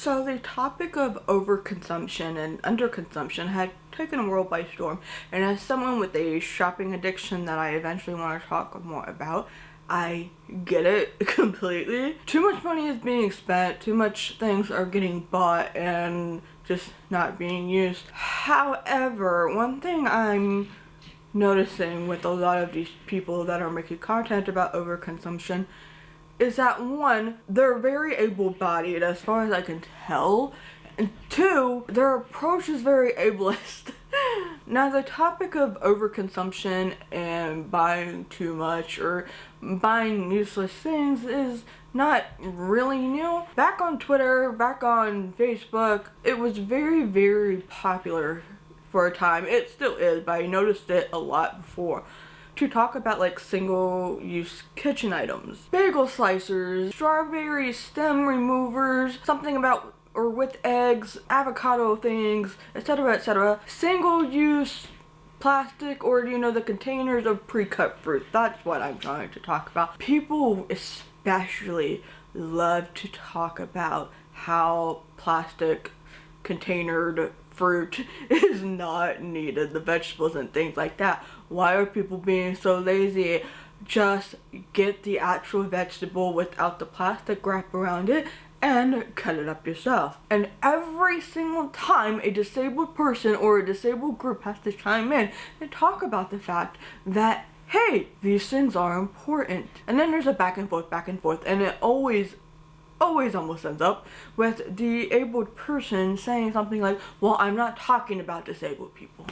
So the topic of overconsumption and underconsumption had taken the world by storm, and as someone with a shopping addiction that I eventually want to talk more about, I get it completely. Too much money is being spent, too much things are getting bought and just not being used. However, one thing I'm noticing with a lot of these people that are making content about overconsumption is that one, they're very able-bodied as far as I can tell, and two, their approach is very ableist. Now, the topic of overconsumption and buying too much or buying useless things is not really new. Back on Twitter, back on Facebook, it was very, very popular for a time. It still is, but I noticed it a lot before. To talk about like single-use kitchen items, bagel slicers, strawberry stem removers, something about or with eggs, avocado things, etc., etc. Single-use plastic, or the containers of pre-cut fruit. That's what I'm trying to talk about. People especially love to talk about how plastic containered fruit is not needed, the vegetables and things like that. Why are people being so lazy? Just get the actual vegetable without the plastic wrap around it and cut it up yourself. And every single time a disabled person or a disabled group has to chime in and talk about the fact that, hey, these things are important. And then there's a back and forth, and it always almost ends up with the abled person saying something like, well, I'm not talking about disabled people,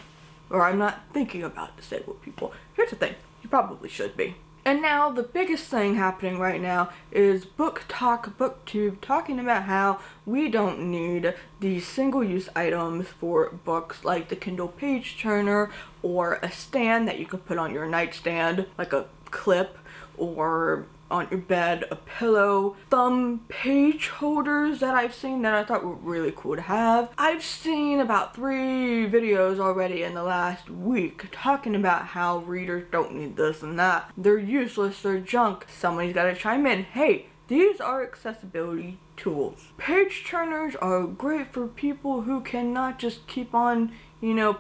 or I'm not thinking about disabled people. Here's the thing, you probably should be. And now the biggest thing happening right now is BookTube talking about how we don't need these single-use items for books like the Kindle page turner or a stand that you can put on your nightstand, like a clip, or on your bed, a pillow, thumb page holders that I've seen that I thought were really cool to have. I've seen about 3 videos already in the last week talking about how readers don't need this and that. They're useless, they're junk. Somebody's gotta chime in. Hey, these are accessibility tools. Page turners are great for people who cannot just keep on,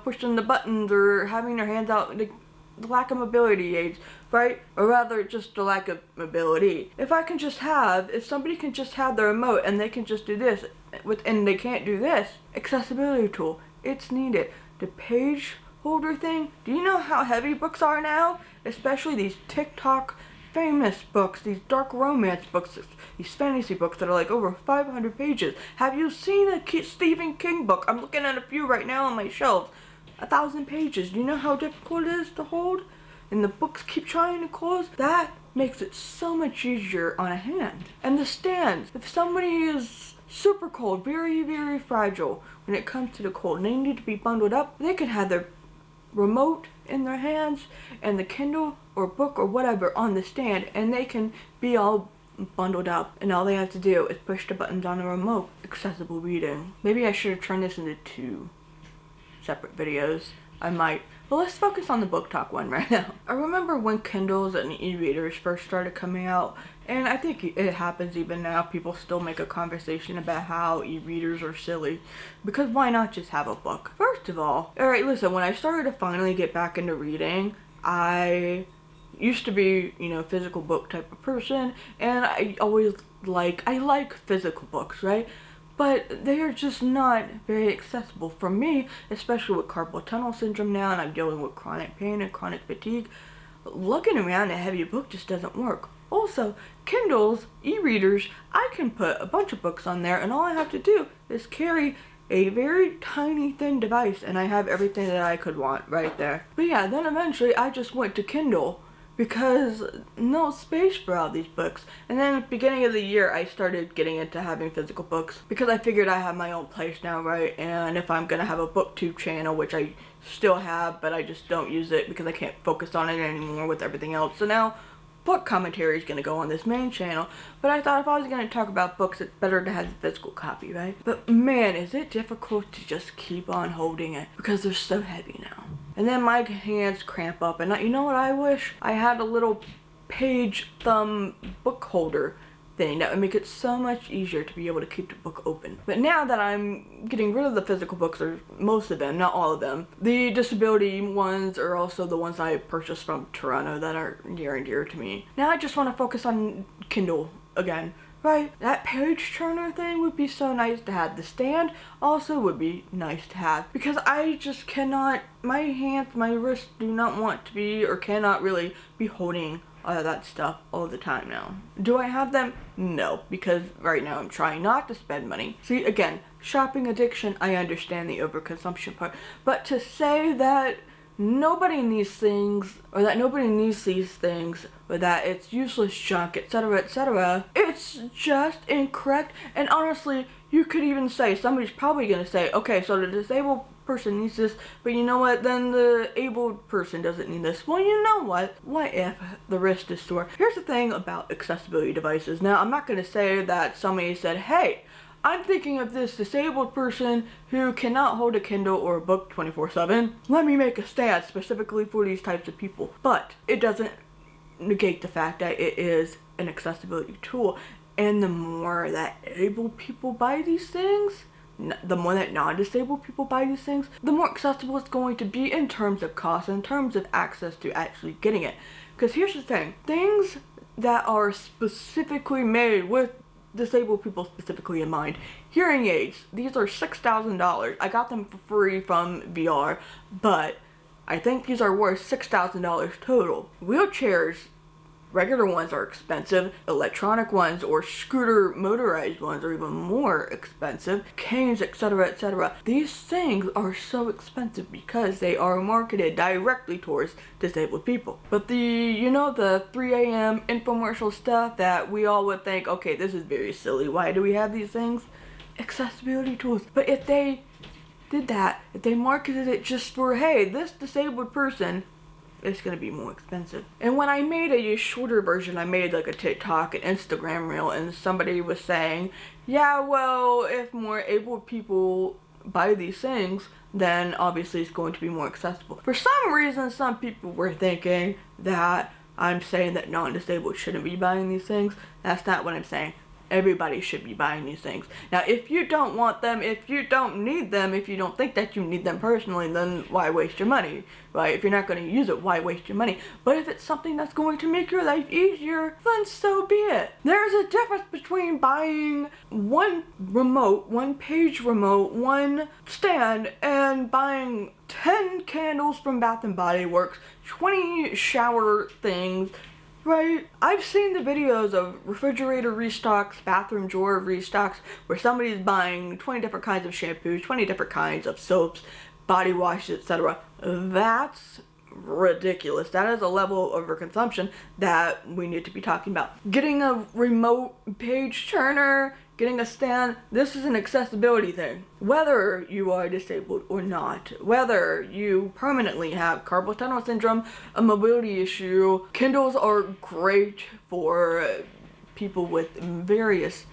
pushing the buttons or having their hands out. The lack of mobility aids, right? Or rather, just the lack of mobility. If somebody can just have the remote and they can just do this, and they can't do this, accessibility tool, it's needed. The page holder thing, do you know how heavy books are now? Especially these TikTok famous books, these dark romance books, these fantasy books that are like over 500 pages. Have you seen a Stephen King book? I'm looking at a few right now on my shelves. 1,000 pages. Do you know how difficult it is to hold? And the books keep trying to close. That makes it so much easier on a hand. And the stands. If somebody is super cold, very, very fragile when it comes to the cold, and they need to be bundled up, they can have their remote in their hands and the Kindle or book or whatever on the stand, and they can be all bundled up, and all they have to do is push the buttons on the remote. Accessible reading. Maybe I should have turned this into 2 separate videos. I might. But let's focus on the book talk one right now. I remember when Kindles and e-readers first started coming out, and I think it happens even now. People still make a conversation about how e-readers are silly, because why not just have a book? First of all, alright, listen, when I started to finally get back into reading, I used to be, physical book type of person, and I like physical books, right? But they are just not very accessible for me, especially with carpal tunnel syndrome now, and I'm dealing with chronic pain and chronic fatigue. Looking around a heavy book just doesn't work. Also, Kindles, e-readers, I can put a bunch of books on there, and all I have to do is carry a very tiny thin device, and I have everything that I could want right there. But yeah, then eventually I just went to Kindle, because no space for all these books. And then at the beginning of the year, I started getting into having physical books, because I figured I have my own place now, right? And if I'm gonna have a BookTube channel, which I still have, but I just don't use it because I can't focus on it anymore with everything else. So now book commentary is gonna go on this main channel. But I thought if I was gonna talk about books, it's better to have the physical copy, right? But man, is it difficult to just keep on holding it, because they're so heavy now. And then my hands cramp up, and you know what I wish? I had a little page thumb book holder thing that would make it so much easier to be able to keep the book open. But now that I'm getting rid of the physical books, or most of them, not all of them, the disability ones are also the ones I purchased from Toronto that are near and dear to me. Now I just want to focus on Kindle again. Right, that page turner thing would be so nice to have. The stand also would be nice to have, because I just cannot, my hands, my wrists do not want to be, or cannot really be holding all of that stuff all the time now. Do I have them? No, because right now I'm trying not to spend money. See, again, shopping addiction, I understand the overconsumption part, but to say that nobody needs things, or that nobody needs these things, or that it's useless junk, etc., etc., it's just incorrect. And honestly, you could even say, somebody's probably going to say, okay, so the disabled person needs this, but you know what, then the abled person doesn't need this. Well, you know what if the wrist is sore? Here's the thing about accessibility devices. Now, I'm not going to say that somebody said, hey, I'm thinking of this disabled person who cannot hold a Kindle or a book 24/7. Let me make a stand specifically for these types of people. But it doesn't negate the fact that it is an accessibility tool. And the more that able people buy these things, the more that non-disabled people buy these things, the more accessible it's going to be in terms of cost, in terms of access to actually getting it. Because here's the thing, things that are specifically made with disabled people specifically in mind. Hearing aids, these are $6,000. I got them for free from VR, but I think these are worth $6,000 total. Wheelchairs, regular ones are expensive. Electronic ones or scooter motorized ones are even more expensive. Canes, etc., etc. These things are so expensive because they are marketed directly towards disabled people. But the 3 a.m. infomercial stuff that we all would think, okay, this is very silly. Why do we have these things? Accessibility tools. But if they did that, if they marketed it just for, hey, this disabled person, it's gonna be more expensive. And when I made a shorter version, I made like a TikTok and Instagram reel, and somebody was saying, yeah, well, if more able people buy these things, then obviously it's going to be more accessible. For some reason, some people were thinking that I'm saying that non-disabled shouldn't be buying these things. That's not what I'm saying. Everybody should be buying these things. Now, if you don't want them, if you don't need them, if you don't think that you need them personally, then why waste your money, right? If you're not going to use it, why waste your money? But if it's something that's going to make your life easier, then so be it. There's a difference between buying one remote, one page remote, one stand, and buying 10 candles from Bath & Body Works, 20 shower things, right? I've seen the videos of refrigerator restocks, bathroom drawer restocks, where somebody's buying 20 different kinds of shampoos, 20 different kinds of soaps, body washes, etc. That's ridiculous. That is a level of overconsumption that we need to be talking about. Getting a remote page turner, getting a stand, this is an accessibility thing. Whether you are disabled or not, whether you permanently have carpal tunnel syndrome, a mobility issue, Kindles are great for people with various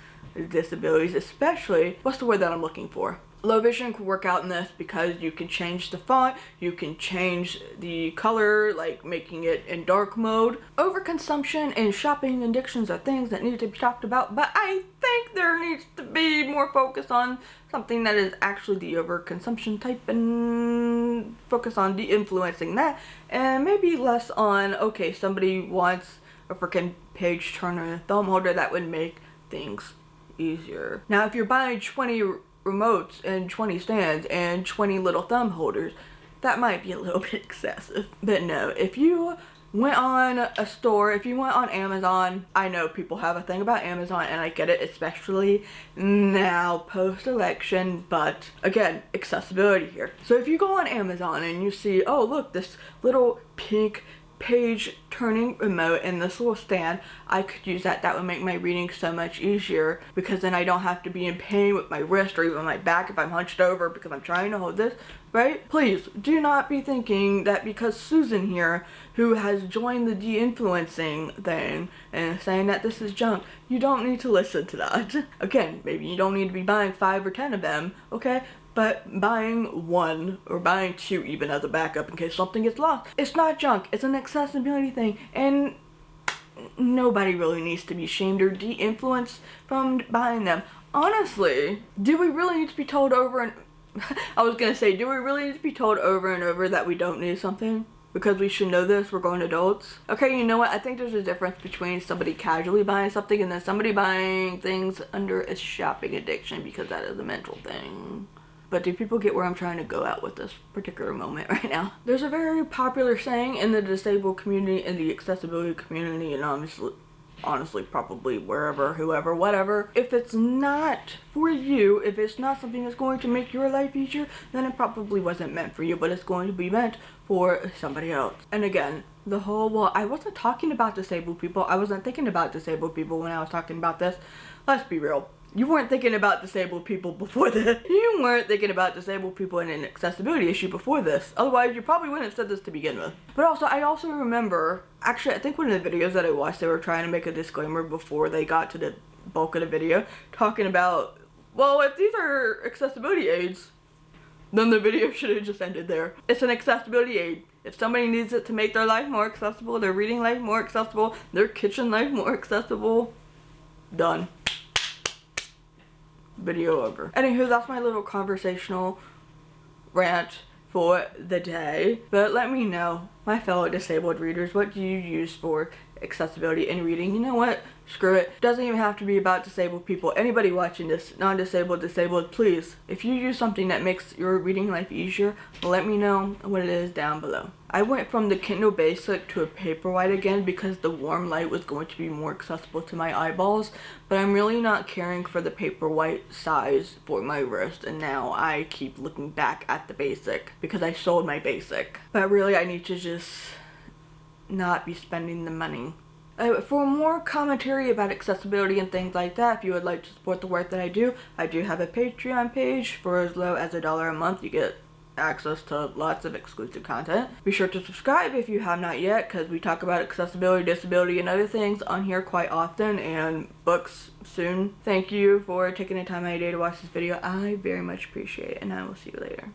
disabilities, especially, what's the word that I'm looking for? Low vision could work out in this because you can change the font, you can change the color, like making it in dark mode. Overconsumption and shopping addictions are things that need to be talked about, but I think there needs to be more focus on something that is actually the overconsumption type, and focus on de-influencing that, and maybe less on, okay, somebody wants a freaking page turner thumb holder that would make things easier. Now, if you're buying 20 remotes and 20 stands and 20 little thumb holders, that might be a little bit excessive. But no, if you went on a store, if you went on Amazon, I know people have a thing about Amazon and I get it, especially now post-election, but again, accessibility here. So if you go on Amazon and you see, oh look, this little pink page turning remote and this little stand, I could use that. That would make my reading so much easier, because then I don't have to be in pain with my wrist or even my back if I'm hunched over because I'm trying to hold this, right? Please do not be thinking that because Susan here, who has joined the de-influencing thing and saying that this is junk, you don't need to listen to that. Again, maybe you don't need to be buying 5 or 10 of them, okay? But buying 1 or buying 2 even as a backup in case something gets lost, it's not junk, it's an accessibility thing. And nobody really needs to be shamed or de-influenced from buying them. Honestly, do we really need to be told over and I was gonna say, do we really need to be told over and over that we don't need something? Because we should know this, we're grown adults. Okay, you know what? I think there's a difference between somebody casually buying something and then somebody buying things under a shopping addiction, because that is a mental thing. But do people get where I'm trying to go at with this particular moment right now? There's a very popular saying in the disabled community, in the accessibility community, and honestly probably wherever, whoever, whatever. If it's not for you, if it's not something that's going to make your life easier, then it probably wasn't meant for you, but it's going to be meant for somebody else. And again, the whole, well, I wasn't talking about disabled people. I wasn't thinking about disabled people when I was talking about this. Let's be real. You weren't thinking about disabled people before this. You weren't thinking about disabled people and an accessibility issue before this. Otherwise, you probably wouldn't have said this to begin with. But also, I also remember, actually, I think one of the videos that I watched, they were trying to make a disclaimer before they got to the bulk of the video, talking about, well, if these are accessibility aids, then the video should have just ended there. It's an accessibility aid. If somebody needs it to make their life more accessible, their reading life more accessible, their kitchen life more accessible, done. Video over. Anywho, that's my little conversational rant for the day. But let me know, my fellow disabled readers, what do you use for accessibility in reading? You know what? Screw it. Doesn't even have to be about disabled people. Anybody watching this, non-disabled, disabled, please, if you use something that makes your reading life easier, let me know what it is down below. I went from the Kindle Basic to a Paperwhite again because the warm light was going to be more accessible to my eyeballs, but I'm really not caring for the Paperwhite size for my wrist, and now I keep looking back at the Basic because I sold my Basic. But really, I need to just not be spending the money. For more commentary about accessibility and things like that, if you would like to support the work that I do have a Patreon page. For as low as $1 a month, you get access to lots of exclusive content. Be sure to subscribe if you have not yet, because we talk about accessibility, disability, and other things on here quite often, and books soon. Thank you for taking the time out of your day to watch this video. I very much appreciate it, and I will see you later.